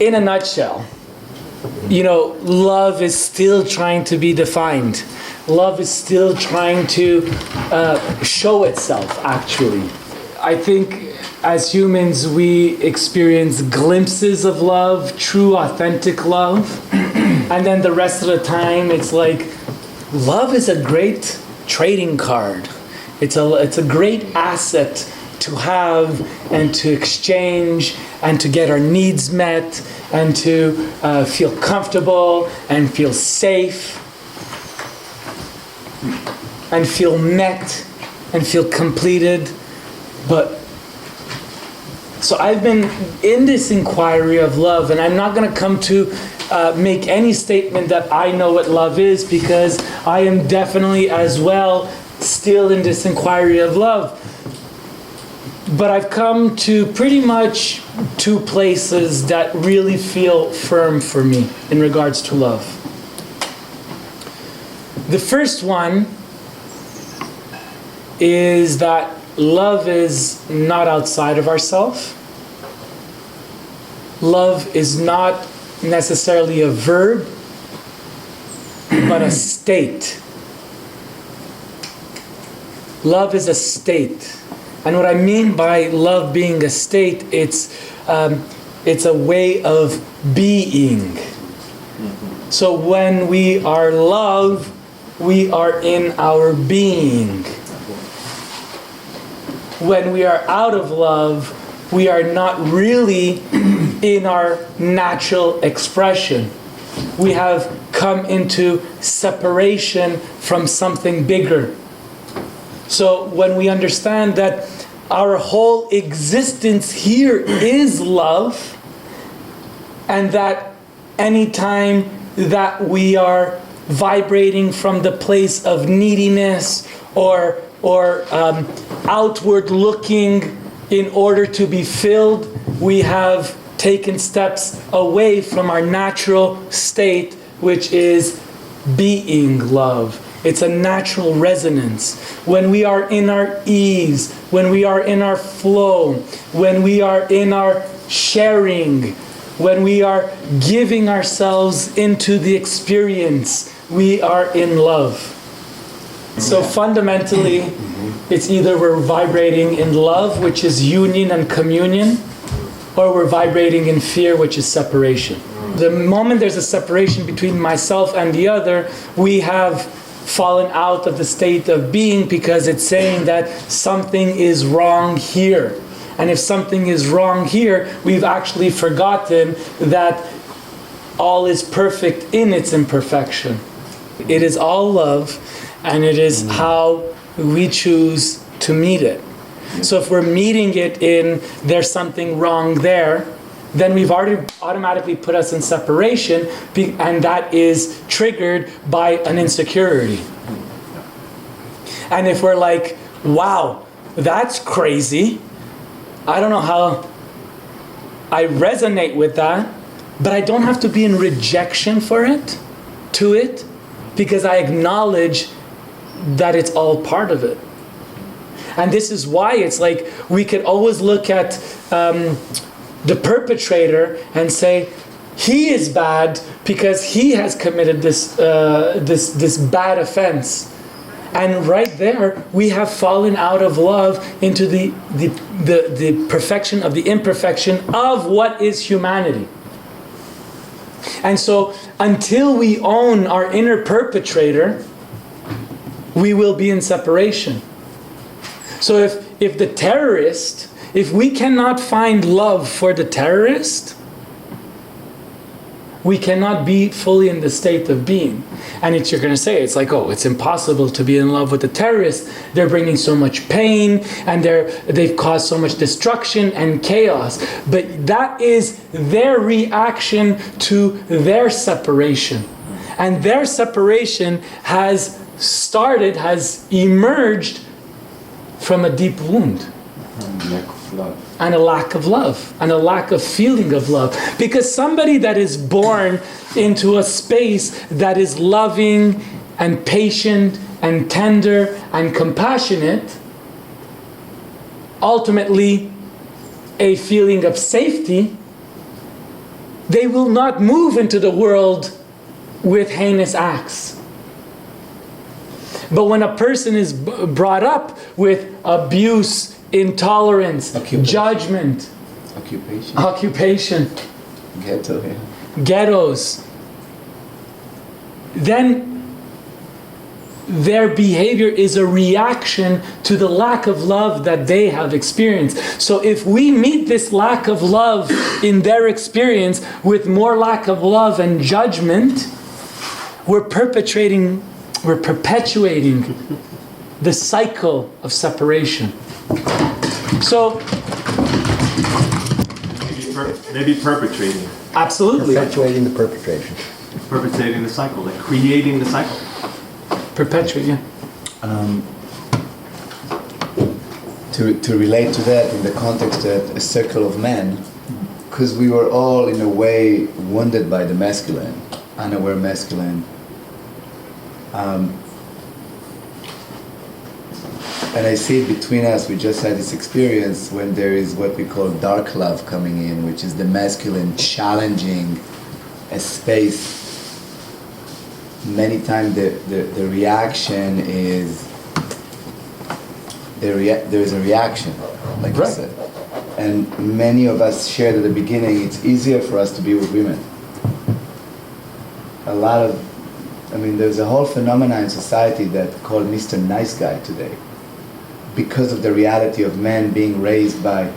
in a nutshell, love is still trying to be defined. Love is still trying to show itself, actually. I think as humans, we experience glimpses of love, true, authentic love. And then the rest of the time, it's like, love is a great trading card. It's a great asset to have and to exchange and to get our needs met and to feel comfortable and feel safe and feel met and feel completed. But so I've been in this inquiry of love, and I'm not going to come to make any statement that I know what love is, because I am definitely as well still in this inquiry of love. But I've come to pretty much 2 places that really feel firm for me in regards to love. The first one is that love is not outside of ourselves. Love is not necessarily a verb, but a state. Love is a state. And what I mean by love being a state, it's a way of being. So when we are love, we are in our being. When we are out of love, we are not really in our natural expression. We have come into separation from something bigger. So when we understand that our whole existence here is love, and that anytime that we are vibrating from the place of neediness or outward looking in order to be filled, we have taken steps away from our natural state, which is being love. It's a natural resonance. When we are in our ease, when we are in our flow, when we are in our sharing, when we are giving ourselves into the experience, we are in love. So fundamentally, it's either we're vibrating in love, which is union and communion, or we're vibrating in fear, which is separation. The moment there's a separation between myself and the other, we have fallen out of the state of being, because it's saying that something is wrong here. And if something is wrong here, we've actually forgotten that all is perfect in its imperfection. It is all love, and it is how we choose to meet it. So if we're meeting it in there's something wrong there, then we've already automatically put us in separation, and that is triggered by an insecurity. And if we're like, wow, that's crazy, I don't know how I resonate with that, but I don't have to be in rejection for it, because I acknowledge that it's all part of it. And this is why it's like we could always look at the perpetrator and say, he is bad because he has committed this bad offense. And right there, we have fallen out of love into the perfection of the imperfection of what is humanity. And so until we own our inner perpetrator, we will be in separation. So if the terrorist, if we cannot find love for the terrorist, we cannot be fully in the state of being. And you're going to say, it's like, oh, it's impossible to be in love with the terrorists. They're bringing so much pain, and they've caused so much destruction and chaos. But that is their reaction to their separation. And their separation has emerged from a deep wound. And a lack of love. And a lack of feeling of love. Because somebody that is born into a space that is loving and patient and tender and compassionate, ultimately a feeling of safety, they will not move into the world with heinous acts. But when a person is brought up with abuse, intolerance, judgment, occupation, ghettos, then their behavior is a reaction to the lack of love that they have experienced. So if we meet this lack of love in their experience with more lack of love and judgment, we're perpetuating the cycle of separation. So maybe perpetrating. Absolutely. Perpetuating the perpetration. Perpetuating the cycle, like creating the cycle. Perpetuate, yeah. To relate to that in the context of a circle of men, because we were all in a way wounded by the masculine, unaware masculine. And I see it between us, we just had this experience when there is what we call dark love coming in, which is the masculine challenging a space. Many times the reaction is, there is a reaction, like you said. And many of us shared at the beginning, it's easier for us to be with women. There's a whole phenomenon in society that called Mr. Nice Guy today, because of the reality of men being raised by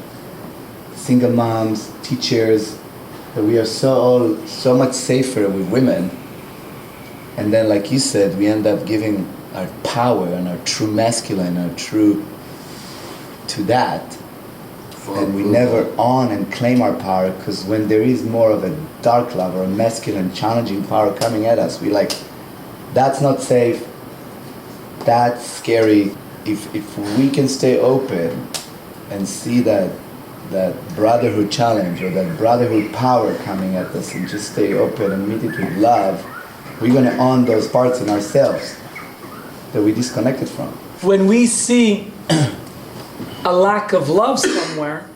single moms, teachers, that we are so much safer with women. And then, like you said, we end up giving our power and our true masculine, our true to that. And we never own and claim our power, because when there is more of a dark love or a masculine challenging power coming at us, we like, that's not safe, that's scary. If we can stay open and see that brotherhood challenge or that brotherhood power coming at us, and just stay open and meet it with love, we're going to own those parts in ourselves that we disconnected from. When we see a lack of love somewhere,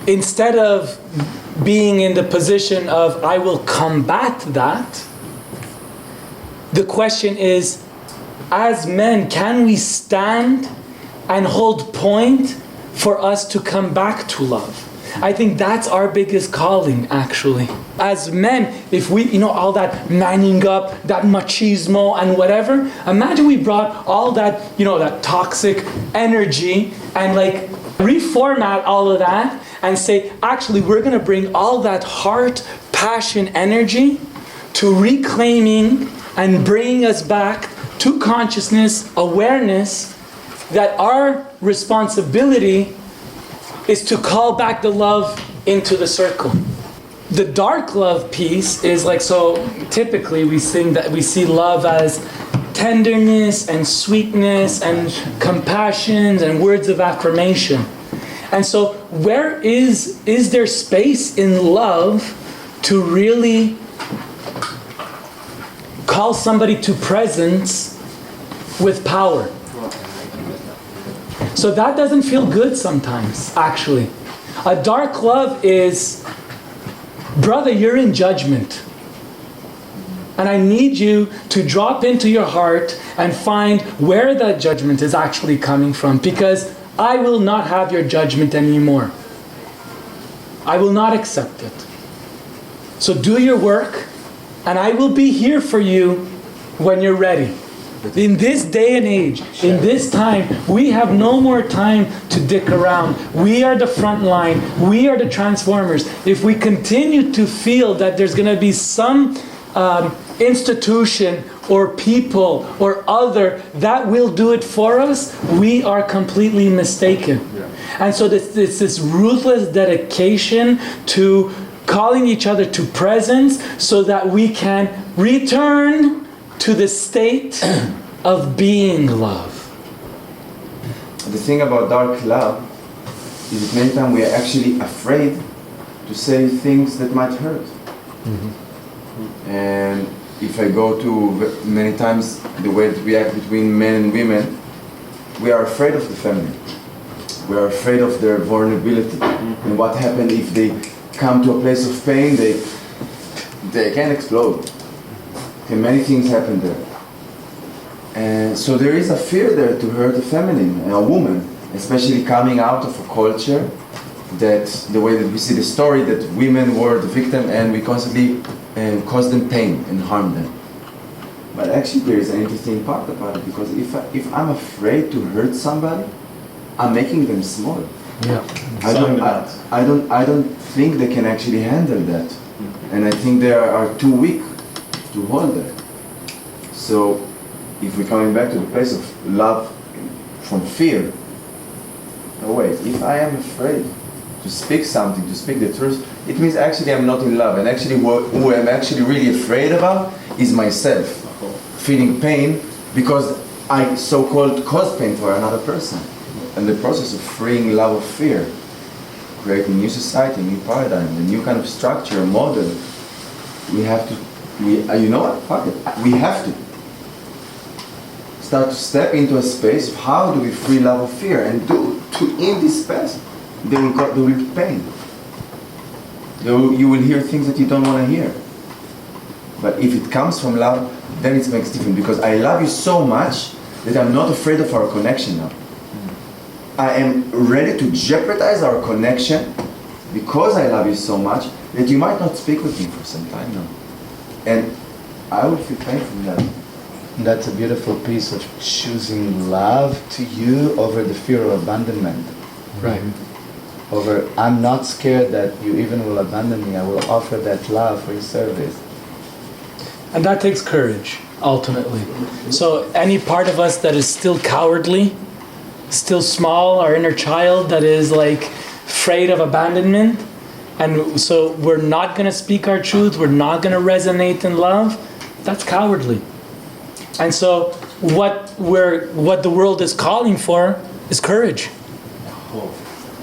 instead of being in the position of I will combat that, the question is, as men, can we stand and hold point for us to come back to love? I think that's our biggest calling, actually. As men, if we, all that manning up, that machismo and whatever, imagine we brought all that, that toxic energy and reformat all of that and say, actually, we're going to bring all that heart, passion, energy to reclaiming and bringing us back to consciousness, awareness, that our responsibility is to call back the love into the circle. The dark love piece is so typically we see love as tenderness and sweetness and compassion and words of affirmation. And so where is there space in love to really call somebody to presence with power? So that doesn't feel good sometimes, actually. A dark love is, brother, you're in judgment. And I need you to drop into your heart and find where that judgment is actually coming from, because I will not have your judgment anymore. I will not accept it. So do your work, and I will be here for you when you're ready. In this day and age, in this time, we have no more time to dick around. We are the front line. We are the transformers. If we continue to feel that there's going to be some institution or people or other that will do it for us, we are completely mistaken. And so this ruthless dedication to calling each other to presence so that we can return to the state of being love. The thing about dark love is that many times we are actually afraid to say things that might hurt. And if I go to many times the way that we act between men and women, we are afraid of the feminine. We are afraid of their vulnerability. And what happens if they come to a place of pain, they can explode. Okay, many things happen there. And so there is a fear there to hurt a feminine, a woman, especially coming out of a culture that the way that we see the story, that women were the victim and we constantly cause them pain and harm them. But actually there is an interesting part about it, because if I'm afraid to hurt somebody, I'm making them small. Yeah. I don't think they can actually handle that. And I think they are too weak to hold that. So if we're coming back to the place of love from fear, no wait, if I am afraid to speak something, to speak the truth, it means actually I'm not in love. And actually who I'm actually really afraid about is myself, feeling pain because I so-called caused pain for another person. And the process of freeing love of fear, creating new society, new paradigm, a new kind of structure, model, we have to, you know what, fuck it, we have to start to step into a space of how do we free love of fear, and in this space, there will be pain. You will hear things that you don't want to hear. But if it comes from love, then it makes different, because I love you so much that I'm not afraid of our connection now. I am ready to jeopardize our connection because I love you so much that you might not speak with me for some time now. And I will feel pain from that. That's a beautiful piece of choosing love to you over the fear of abandonment. Right. Over, I'm not scared that you even will abandon me. I will offer that love for your service. And that takes courage, ultimately. So any part of us that is still cowardly, still small, our inner child that is like afraid of abandonment, and so we're not going to speak our truth, we're not going to resonate in love, that's cowardly. And so what the world is calling for is courage.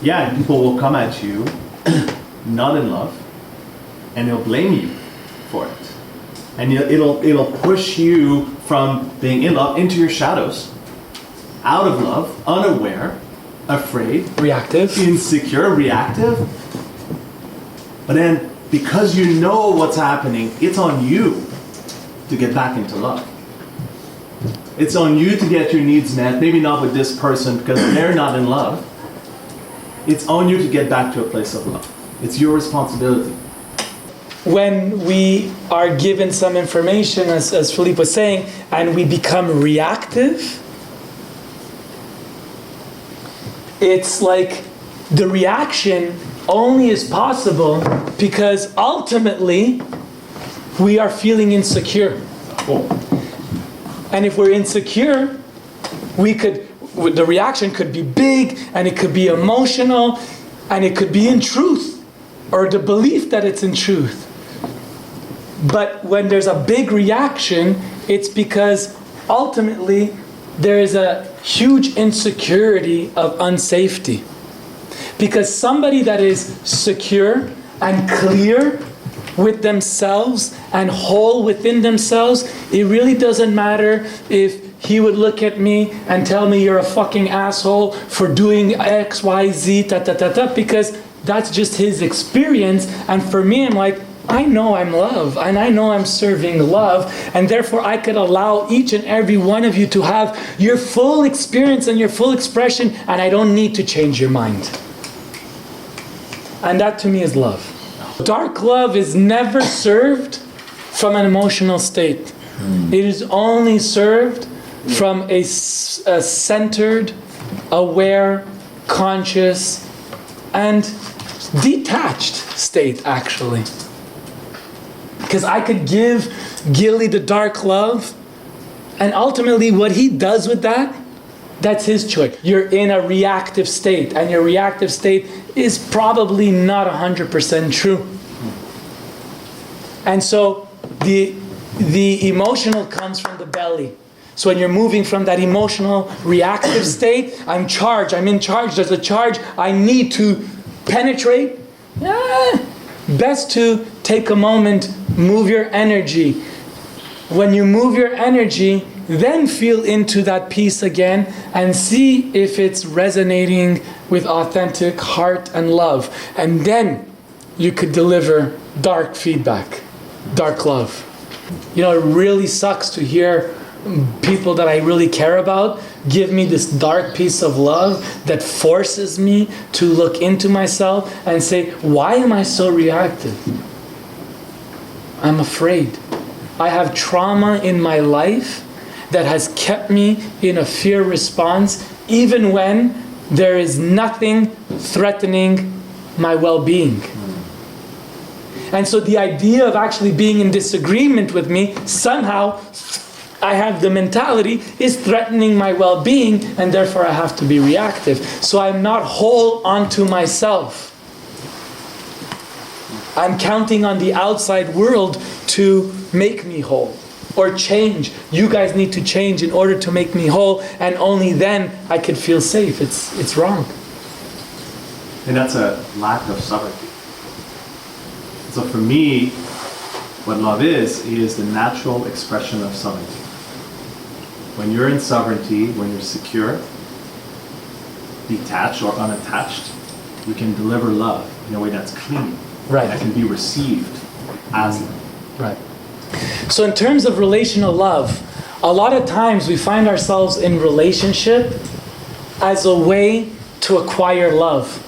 Yeah, and people will come at you not in love, and they'll blame you for it. And it'll push you from being in love into your shadows, out of love, unaware, afraid, Reactive. insecure, reactive. But then, because you know what's happening, it's on you to get back into love. It's on you to get your needs met, maybe not with this person because they're not in love. It's on you to get back to a place of love. It's your responsibility. When we are given some information, as Philippe was saying, and we become reactive, it's like the reaction only is possible because ultimately we are feeling insecure. And if we're insecure, the reaction could be big, and it could be emotional, and it could be in truth, or the belief that it's in truth. But when there's a big reaction, it's because ultimately there is a huge insecurity of unsafety. Because somebody that is secure and clear with themselves and whole within themselves, it really doesn't matter if he would look at me and tell me you're a fucking asshole for doing X, Y, Z, because that's just his experience. And for me, I'm like, I know I'm love, and I know I'm serving love, and therefore I could allow each and every one of you to have your full experience and your full expression, and I don't need to change your mind. And that to me is love. Dark love is never served from an emotional state. It is only served from a centered, aware, conscious, and detached state, actually. Because I could give Gilly the dark love, and ultimately what he does with that, that's his choice. You're in a reactive state, and your reactive state is probably not 100% true. And so the emotional comes from the belly. So when you're moving from that emotional reactive state, I'm in charge, there's a charge, I need to penetrate. Best to take a moment, move your energy. When you move your energy, then feel into that peace again and see if it's resonating with authentic heart and love. And then you could deliver dark feedback, dark love. You know, it really sucks to hear people that I really care about give me this dark piece of love that forces me to look into myself and say, why am I so reactive? I'm afraid. I have trauma in my life that has kept me in a fear response even when there is nothing threatening my well-being. And so the idea of actually being in disagreement with me, somehow I have the mentality, is threatening my well-being, and therefore I have to be reactive. So I'm not whole unto myself. I'm counting on the outside world to make me whole or change. You guys need to change in order to make me whole, and only then I could feel safe. It's wrong. And that's a lack of sovereignty. So for me, what love is the natural expression of sovereignty. When you're in sovereignty, when you're secure, detached or unattached, you can deliver love in a way that's clean. Right. That can be received as love. Right. So in terms of relational love, a lot of times we find ourselves in relationship as a way to acquire love.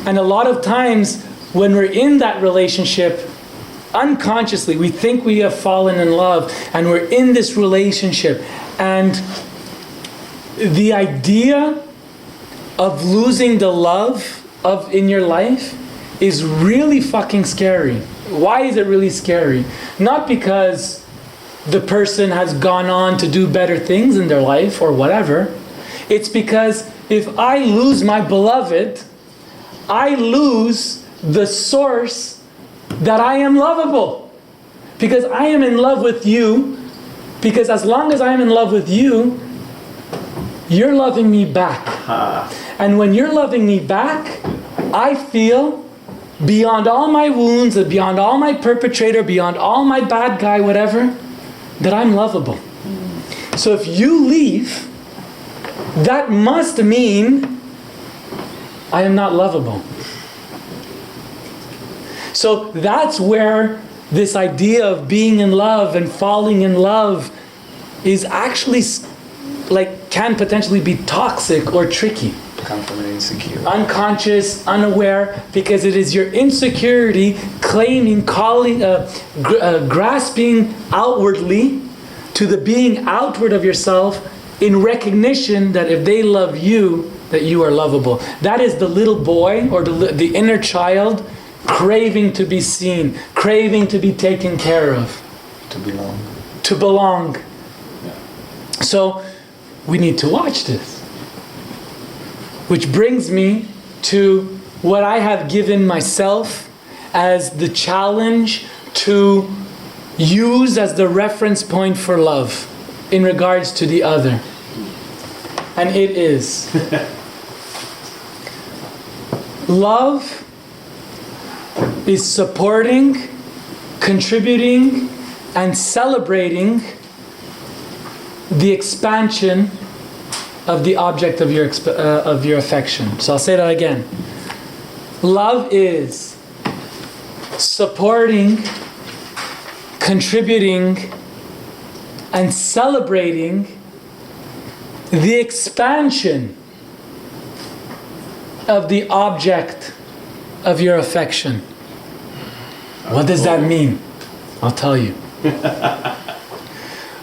And a lot of times when we're in that relationship, unconsciously, we think we have fallen in love, and we're in this relationship, and the idea of losing the love in your life is really fucking scary. Why is it really scary? Not because the person has gone on to do better things in their life or whatever. It's because if I lose my beloved, I lose the source that I am lovable. Because I am in love with you, because as long as I am in love with you, you're loving me back. And when you're loving me back, I feel beyond all my wounds and beyond all my perpetrator, beyond all my bad guy, whatever, that I'm lovable. So if you leave, that must mean I am not lovable. So that's where this idea of being in love and falling in love is actually can potentially be toxic or tricky. Come from an insecure. Unconscious, unaware, because it is your insecurity claiming, grasping outwardly to the being outward of yourself in recognition that if they love you, that you are lovable. That is the little boy or the inner child craving to be seen, craving to be taken care of. To belong. To belong. So we need to watch this. Which brings me to what I have given myself as the challenge to use as the reference point for love in regards to the other. And it is love is supporting, contributing, and celebrating the expansion of the object of your affection. So I'll say that again. Love is supporting, contributing, and celebrating the expansion of the object of your affection. What does that mean? I'll tell you.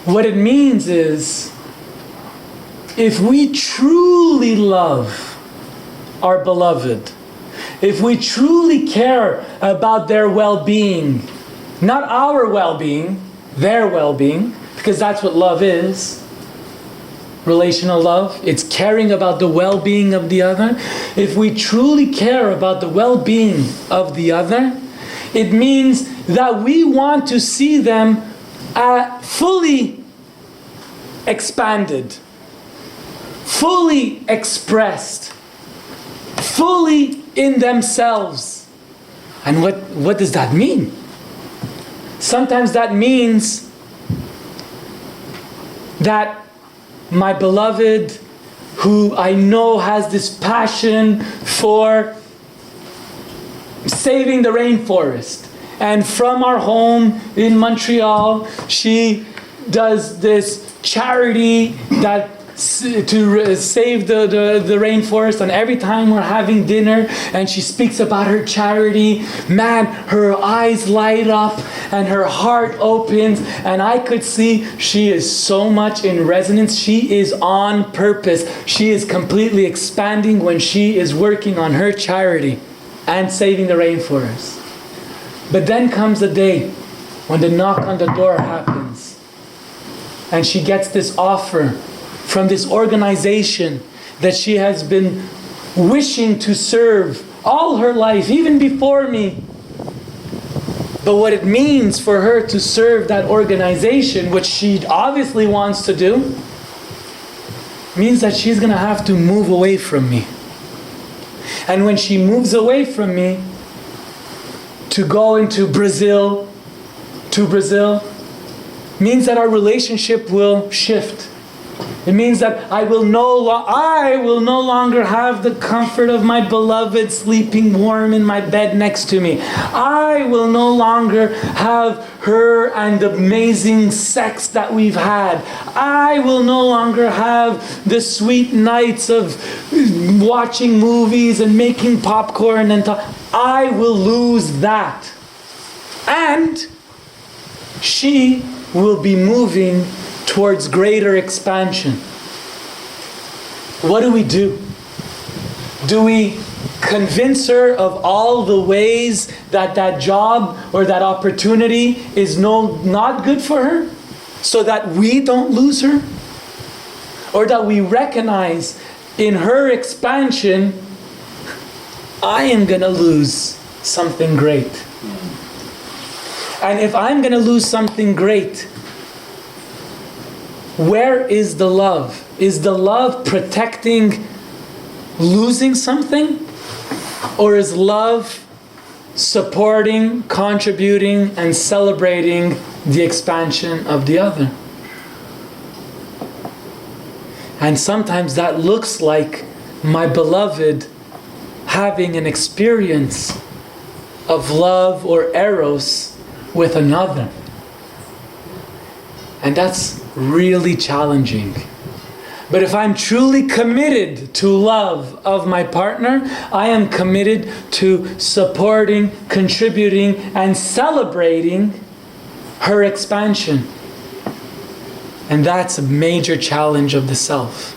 What it means is, if we truly love our beloved, if we truly care about their well-being, not our well-being, their well-being, because that's what love is, relational love, it's caring about the well-being of the other. If we truly care about the well-being of the other, it means that we want to see them fully expanded, fully expressed, fully in themselves. And what does that mean? Sometimes that means that my beloved, who I know has this passion for saving the rainforest. And from our home in Montreal, she does this charity that to save the rainforest, and every time we're having dinner and she speaks about her charity, man, her eyes light up and her heart opens, and I could see she is so much in resonance. She is on purpose. She is completely expanding when she is working on her charity and saving the rainforest. But then comes the day when the knock on the door happens and she gets this offer from this organization that she has been wishing to serve all her life, even before me. But what it means for her to serve that organization, which she obviously wants to do, means that she's going to have to move away from me. And when she moves away from me to go into Brazil, means that our relationship will shift. It means that I will no longer have the comfort of my beloved sleeping warm in my bed next to me. I will no longer have her and the amazing sex that we've had. I will no longer have the sweet nights of watching movies and making popcorn and I will lose that. And she will be moving towards greater expansion. What do? Do we convince her of all the ways that that job or that opportunity is not good for her so that we don't lose her? Or that we recognize in her expansion, I am going to lose something great. And if I'm going to lose something great, where is the love? Is the love protecting losing something? Or is love supporting, contributing, and celebrating the expansion of the other? And sometimes that looks like my beloved having an experience of love or eros with another. And that's really challenging. But if I'm truly committed to love of my partner, I am committed to supporting, contributing, and celebrating her expansion. And that's a major challenge of the self.